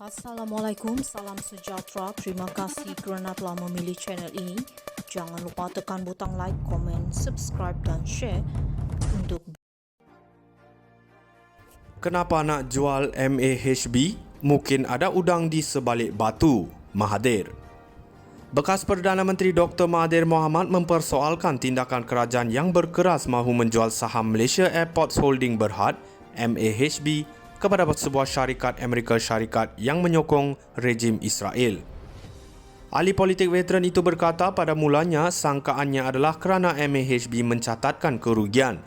Assalamualaikum, salam sejahtera. Terima kasih kerana telah memilih channel ini. Jangan lupa tekan butang like, komen, subscribe dan share untuk Kenapa nak jual MAHB? Mungkin ada udang di sebalik batu. Mahathir. Bekas Perdana Menteri Dr. Mahathir Mohamad mempersoalkan tindakan kerajaan yang berkeras mahu menjual saham Malaysia Airports Holding Berhad MAHB kepada sebuah syarikat Amerika Syarikat yang menyokong rejim Israel. Ahli politik veteran itu berkata pada mulanya sangkaannya adalah kerana MAHB mencatatkan kerugian.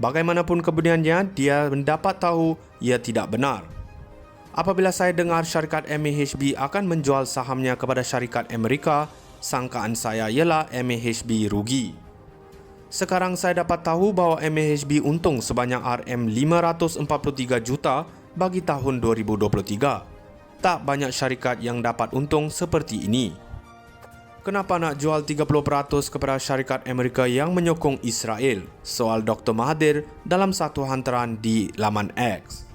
Bagaimanapun kemudiannya, dia mendapat tahu ia tidak benar. Apabila saya dengar syarikat MAHB akan menjual sahamnya kepada syarikat Amerika, sangkaan saya ialah MAHB rugi. Sekarang saya dapat tahu bahawa MAHB untung sebanyak RM543 juta bagi tahun 2023. Tak banyak syarikat yang dapat untung seperti ini. Kenapa nak jual 30% kepada syarikat Amerika yang menyokong Israel? Soal Dr. Mahathir dalam satu hantaran di laman X.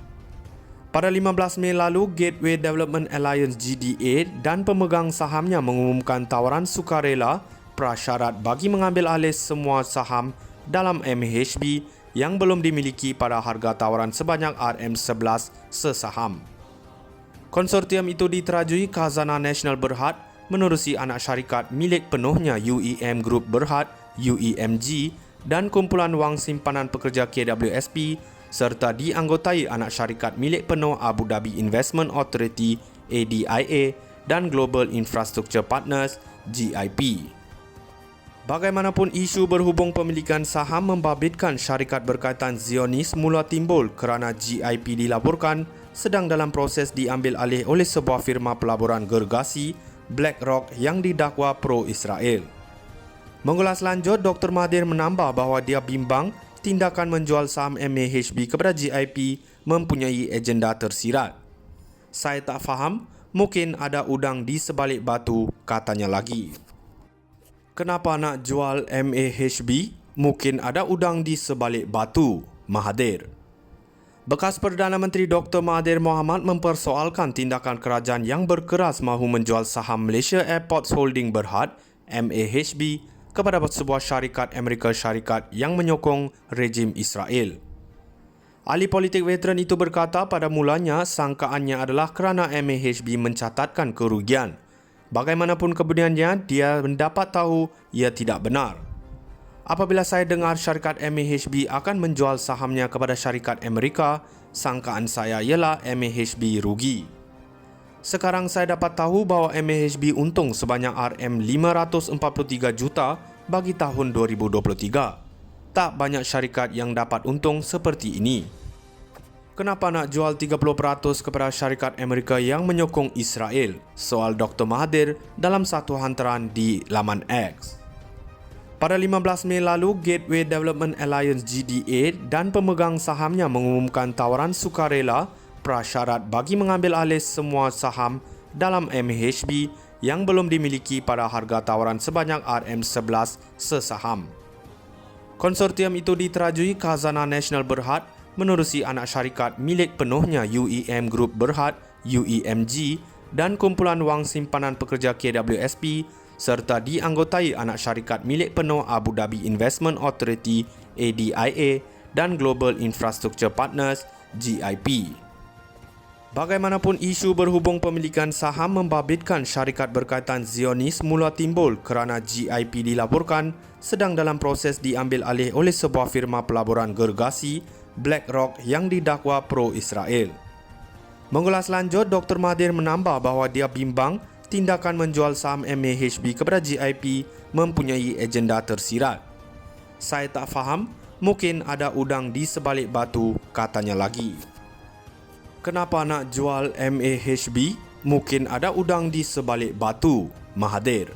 Pada 15 Mei lalu, Gateway Development Alliance GDA dan pemegang sahamnya mengumumkan tawaran sukarela prasyarat bagi mengambil alih semua saham dalam MAHB yang belum dimiliki pada harga tawaran sebanyak RM11 sesaham. Konsortium itu diterajui Khazanah Nasional Berhad menerusi anak syarikat milik penuhnya UEM Group Berhad, UEMG dan kumpulan wang simpanan pekerja KWSP serta dianggotai anak syarikat milik penuh Abu Dhabi Investment Authority ADIA dan Global Infrastructure Partners GIP. Bagaimanapun isu berhubung pemilikan saham membabitkan syarikat berkaitan Zionis mula timbul kerana GIP dilaporkan sedang dalam proses diambil alih oleh sebuah firma pelaburan gergasi BlackRock yang didakwa pro-Israel. Mengulas lanjut, Dr. Mahathir menambah bahawa dia bimbang tindakan menjual saham MAHB kepada GIP mempunyai agenda tersirat. Saya tak faham, mungkin ada udang di sebalik batu, katanya lagi. Kenapa nak jual MAHB? Mungkin ada udang di sebalik batu. Mahathir. Bekas Perdana Menteri Dr. Mahathir Mohamad mempersoalkan tindakan kerajaan yang berkeras mahu menjual saham Malaysia Airports Holding Berhad MAHB kepada sebuah syarikat Amerika Syarikat yang menyokong rejim Israel. Ahli politik veteran itu berkata pada mulanya sangkaannya adalah kerana MAHB mencatatkan kerugian. Bagaimanapun kemudiannya, dia mendapat tahu ia tidak benar. Apabila saya dengar syarikat MAHB akan menjual sahamnya kepada syarikat Amerika, sangkaan saya ialah MAHB rugi. Sekarang saya dapat tahu bahawa MAHB untung sebanyak RM543 juta bagi tahun 2023. Tak banyak syarikat yang dapat untung seperti ini. Kenapa nak jual 30% kepada syarikat Amerika yang menyokong Israel? Soal Dr. Mahathir dalam satu hantaran di laman X. Pada 15 Mei lalu, Gateway Development Alliance GDA dan pemegang sahamnya mengumumkan tawaran sukarela prasyarat bagi mengambil alih semua saham dalam MAHB yang belum dimiliki pada harga tawaran sebanyak RM11 sesaham. Konsortium itu diterajui Khazanah Nasional Berhad menerusi anak syarikat milik penuhnya UEM Group Berhad, UEMG dan kumpulan wang simpanan pekerja KWSP serta dianggotai anak syarikat milik penuh Abu Dhabi Investment Authority ADIA dan Global Infrastructure Partners GIP. Bagaimanapun isu berhubung pemilikan saham membabitkan syarikat berkaitan Zionis mula timbul kerana GIP dilaporkan sedang dalam proses diambil alih oleh sebuah firma pelaburan gergasi BlackRock yang didakwa pro-Israel. Mengulas lanjut, Dr. Mahathir menambah bahawa dia bimbang tindakan menjual saham MAHB kepada GIP mempunyai agenda tersirat. Saya tak faham, mungkin ada udang di sebalik batu, katanya lagi. Kenapa nak jual MAHB? Mungkin ada udang di sebalik batu. Mahathir.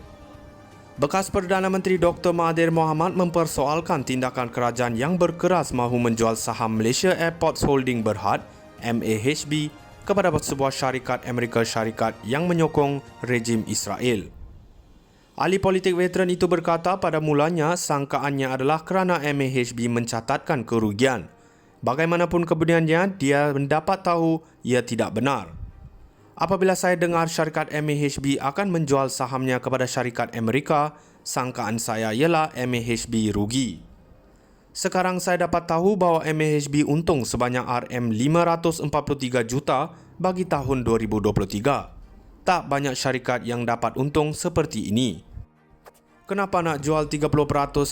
Bekas Perdana Menteri Dr. Mahathir Mohamad mempersoalkan tindakan kerajaan yang berkeras mahu menjual saham Malaysia Airports Holding Berhad MAHB kepada sebuah syarikat Amerika Syarikat yang menyokong rejim Israel. Ahli politik veteran itu berkata pada mulanya sangkaannya adalah kerana MAHB mencatatkan kerugian. Bagaimanapun kemudiannya, dia mendapat tahu ia tidak benar. Apabila saya dengar syarikat MAHB akan menjual sahamnya kepada syarikat Amerika, sangkaan saya ialah MAHB rugi. Sekarang saya dapat tahu bahawa MAHB untung sebanyak RM543 juta bagi tahun 2023. Tak banyak syarikat yang dapat untung seperti ini. Kenapa nak jual 30%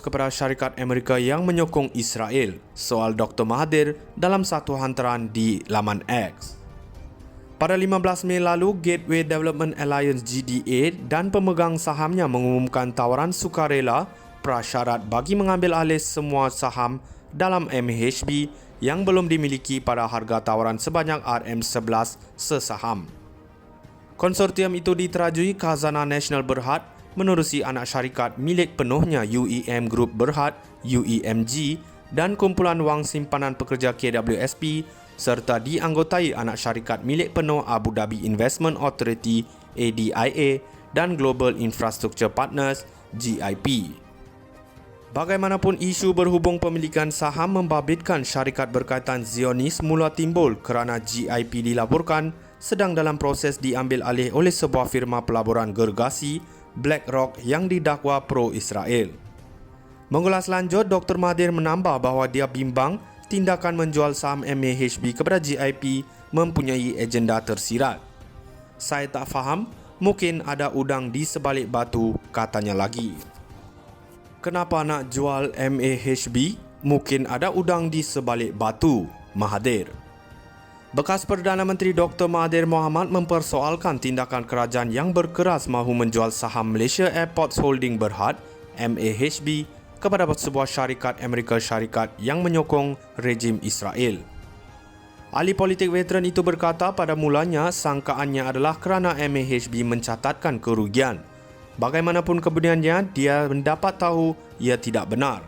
kepada syarikat Amerika yang menyokong Israel? Soal Dr. Mahathir dalam satu hantaran di laman X. Pada 15 Mei lalu, Gateway Development Alliance GDA dan pemegang sahamnya mengumumkan tawaran sukarela prasyarat bagi mengambil alih semua saham dalam MAHB yang belum dimiliki pada harga tawaran sebanyak RM11 sesaham. Konsortium itu diterajui Khazanah Nasional Berhad menerusi anak syarikat milik penuhnya UEM Group Berhad UEMG dan kumpulan wang simpanan pekerja KWSP serta dianggotai anak syarikat milik penuh Abu Dhabi Investment Authority ADIA dan Global Infrastructure Partners GIP. Bagaimanapun, isu berhubung pemilikan saham membabitkan syarikat berkaitan Zionis mula timbul kerana GIP dilaporkan sedang dalam proses diambil alih oleh sebuah firma pelaburan gergasi BlackRock yang didakwa pro-Israel. Mengulas lanjut, Dr. Mahathir menambah bahawa dia bimbang tindakan menjual saham MAHB kepada GIP mempunyai agenda tersirat. Saya tak faham, mungkin ada udang di sebalik batu, katanya lagi. Kenapa nak jual MAHB? Mungkin ada udang di sebalik batu, Mahathir. Bekas Perdana Menteri Dr. Mahathir Mohamad mempersoalkan tindakan kerajaan yang berkeras mahu menjual saham Malaysia Airports Holding Berhad, MAHB, kepada sebuah syarikat Amerika Syarikat yang menyokong rejim Israel. Ahli politik veteran itu berkata pada mulanya sangkaannya adalah kerana MAHB mencatatkan kerugian. Bagaimanapun kemudiannya, dia mendapat tahu ia tidak benar.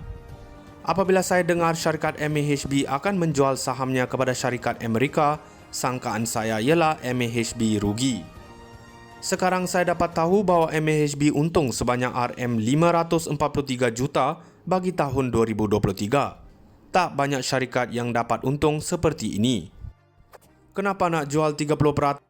Apabila saya dengar syarikat MAHB akan menjual sahamnya kepada syarikat Amerika, sangkaan saya ialah MAHB rugi. Sekarang saya dapat tahu bahawa MAHB untung sebanyak RM543 juta bagi tahun 2023. Tak banyak syarikat yang dapat untung seperti ini. Kenapa nak jual 30%